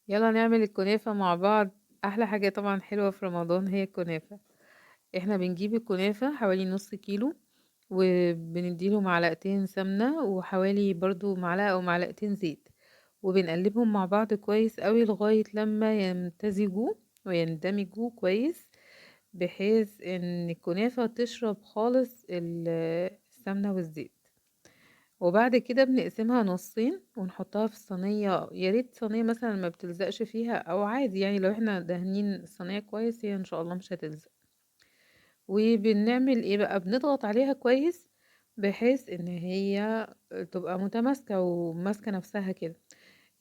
يلا نعمل الكنافة مع بعض. احلى حاجة طبعا حلوة في رمضان هي الكنافة. احنا بنجيب الكنافة حوالي نص كيلو، وبنديله معلقتين سمنة وحوالي برضو معلقة او معلقتين زيت، وبنقلبهم مع بعض كويس قوي لغاية لما يمتزجوا ويندمجوا كويس، بحيث ان الكنافة تشرب خالص السمنة والزيت. وبعد كده بنقسمها نصين ونحطها في الصينية، يا ريت صينية مثلا ما بتلزقش فيها، او عادي يعني لو احنا دهنين الصينية كويس هي ان شاء الله مش هتلزق. وبنعمل ايه بقى، بنضغط عليها كويس بحيث ان هي تبقى متماسكة وماسكة نفسها كده.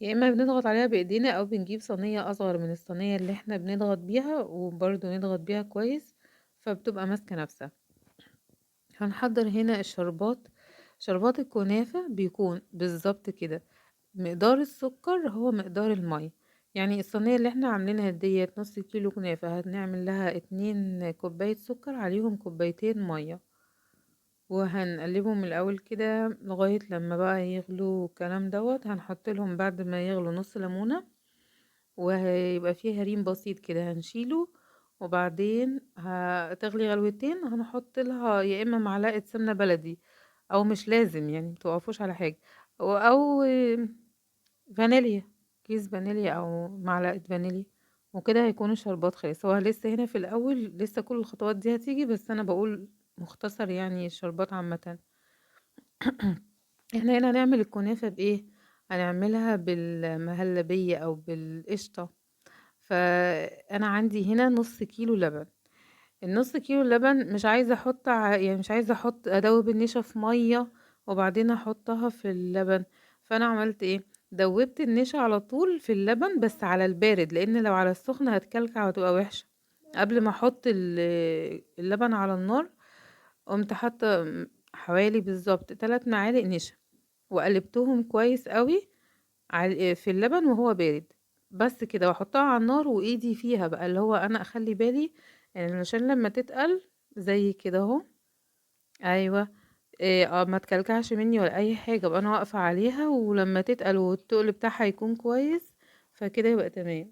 يا اما بنضغط عليها بايدينا او بنجيب صينية اصغر من الصينية اللي احنا بنضغط بيها وبرضه نضغط بيها كويس، فبتبقى ماسكة نفسها. هنحضر هنا الشربات. شربات الكنافة بيكون بالظبط كده، مقدار السكر هو مقدار المية. يعني الصينية اللي احنا عاملينها ديت نص كيلو كنافة، هنعمل لها 2 كوباية سكر عليهم كوبايتين مية، وهنقلبهم الأول كده لغاية لما بقى يغلوا الكلام دوت. هنحط لهم بعد ما يغلوا نص ليمونة، وهيبقى فيه هريم بسيط كده هنشيله. وبعدين هتغلي غلوتين هنحط لها يا اما معلقه سمنه بلدي، او مش لازم يعني متوقفوش على حاجه، او فانيليا، كيس فانيليا او معلقه فانيليا. وكده هيكون الشربات خلص. هو لسه هنا في الاول، لسه كل الخطوات دي هتيجي، بس انا بقول مختصر يعني الشربات عامه. احنا هنا هنعمل الكنافه بايه؟ هنعملها بالمهلبيه او بالقشطه. فانا عندي هنا نص كيلو لبن. النص كيلو لبن مش عايزه احط يعني مش عايزه احط ادوب النشا في ميه وبعدين احطها في اللبن. فانا عملت ايه، دوبت النشا على طول في اللبن بس على البارد، لان لو على السخن هتكلكع وتبقى وحشه. قبل ما احط اللبن على النار، قمت حاطه حوالي بالظبط 3 معالق نشا، وقلبتهم كويس قوي في اللبن وهو بارد. بس كده، واحطها على النار وايدي فيها بقى، اللي هو انا اخلي بالي يعني عشان لما تتقل زي كده اهو. ايوه. إيه، ما تكلكعش مني ولا اي حاجه، بقى انا واقفه عليها، ولما تتقل والتقل بتاعها يكون كويس فكده يبقى تمام.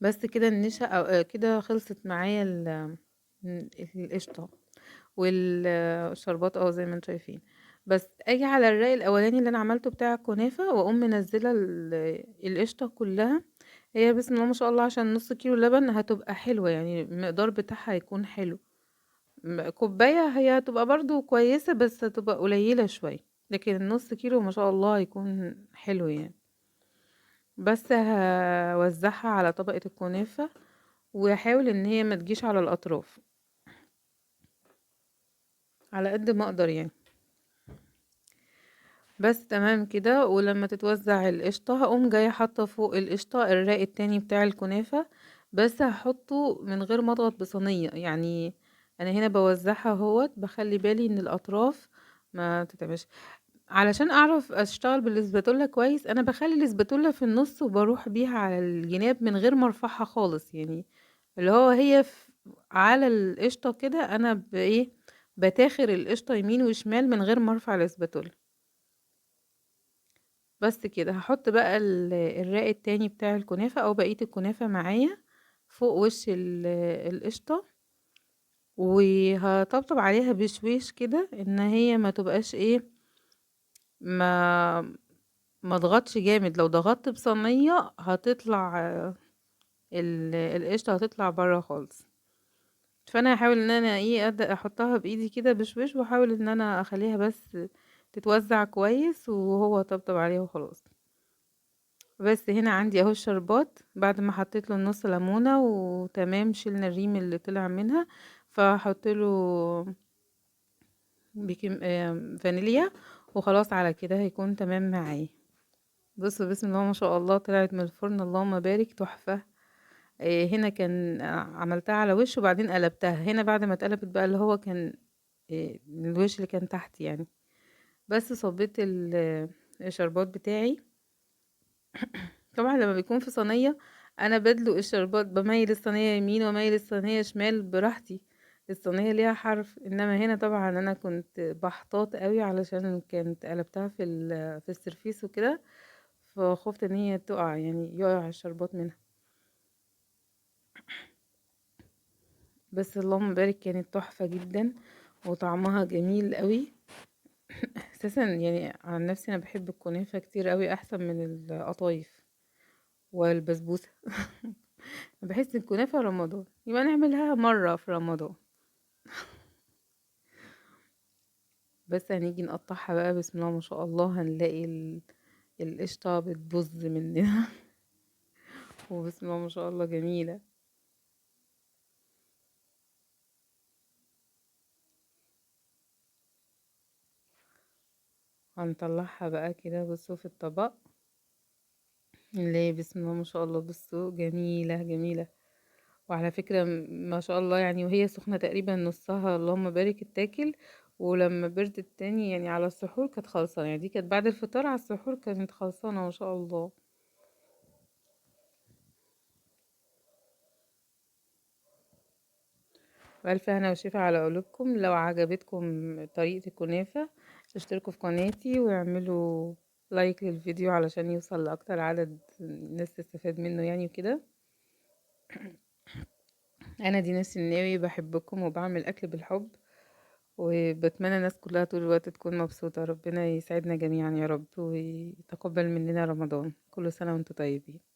بس كده النشا أو كده خلصت معايا القشطه والشربات زي ما انتم شايفين. بس اجي على الرق الاولاني اللي انا عملته بتاع الكنافه، واقوم منزله القشطه كلها. هي بسم الله ما شاء الله عشان نص كيلو لبن هتبقى حلوه، يعني المقدار بتاعها هيكون حلو. كوبايه هي هتبقى برضو كويسه، بس هتبقى قليله شويه، لكن النص كيلو ما شاء الله هيكون حلو يعني. بس هوزعها على طبقه الكنافه، واحاول ان هي ما تجيش على الاطراف، على قد ما اقدر يعني. بس تمام كده. ولما تتوزع القشطة هقوم جاية حاطة فوق القشطة الرق التاني بتاع الكنافة، بس هحطه من غير ما اضغط بصينية يعني. انا هنا بوزعها اهوت، بخلي بالي ان الاطراف ما تتعملش. علشان اعرف اشتغل بالاسباتولا كويس، انا بخلي الاسباتولا في النص وبروح بيها على الجناب من غير ما ارفعها خالص يعني. اللي هو هي على القشطة كده، انا بايه، بتاخر القشطة يمين وشمال من غير ما ارفع الاسباتولا. بس كده هحط بقى الراق التاني بتاع الكنافة او بقية الكنافة معايا فوق وش القشطة، وهطبطب عليها بشويش كده ان هي ما تبقاش ايه، ما ما اضغطش جامد. لو ضغطت بصينية هتطلع القشطة هتطلع برا خالص. فانا هحاول ان انا ايه ابدا احطها بايدي كده بشويش، واحاول ان انا اخليها بس تتوزع كويس وهو طبطب عليها وخلاص. بس هنا عندي اهو الشربات بعد ما حطيت له نص ليمونه وتمام، شلنا الريم اللي طلع منها. فهحط له بيكنج فانيليا، وخلاص على كده هيكون تمام معايا. بصوا بسم الله ما شاء الله، طلعت من الفرن اللهم بارك تحفه. هنا كان عملتها على وش وبعدين قلبتها هنا بعد ما اتقلبت بقى، اللي هو كان الوش اللي كان تحت يعني. بس صبيت الشربات بتاعي. طبعا لما بيكون في صينية، انا بدلق الشربات، بميل الصينية يمين وميل الصينية شمال براحتي. الصينية ليها حرف، انما هنا طبعا انا كنت بحتاط قوي علشان كانت قلبتها في السرفيس وكده. فخفت ان هي تقع، يعني يقع الشربات منها. بس اللهم بارك كانت تحفة جدا، وطعمها جميل قوي. اساسا يعني عن نفسي انا بحب الكنافة كتير قوي، احسن من القطايف والبسبوسة. بحس الكنافة رمضان، يبقى نعملها مرة في رمضان. بس هنيجي نقطعها بقى، بسم الله ما شاء الله، هنلاقي القشطة بتبظ مننا. وبسم الله ما شاء الله جميلة. هنطلعها بقى كده، بصوا في الطبق، نلاقي بسم الله ما شاء الله، بصوا جميلة جميلة. وعلى فكرة ما شاء الله، يعني وهي سخنة تقريبا نصها اللهم بارك اتاكل. ولما بردت التاني يعني على السحور كانت خلصانة، يعني دي كانت بعد الفطار، على السحور كانت خلصانة ما شاء الله. بألف هنا وشفا على قلوبكم. لو عجبتكم طريقة الكنافة، اشتركوا في قناتي واعملوا لايك للفيديو علشان يوصل لأكتر عدد ناس تستفاد منه يعني وكده. أنا دينا الناوي، بحبكم وبعمل أكل بالحب، وبتمنى الناس كلها طول الوقت تكون مبسوطة. ربنا يسعدنا جميعا يا رب، ويتقبل مننا رمضان. كل سنة وانتم طيبين.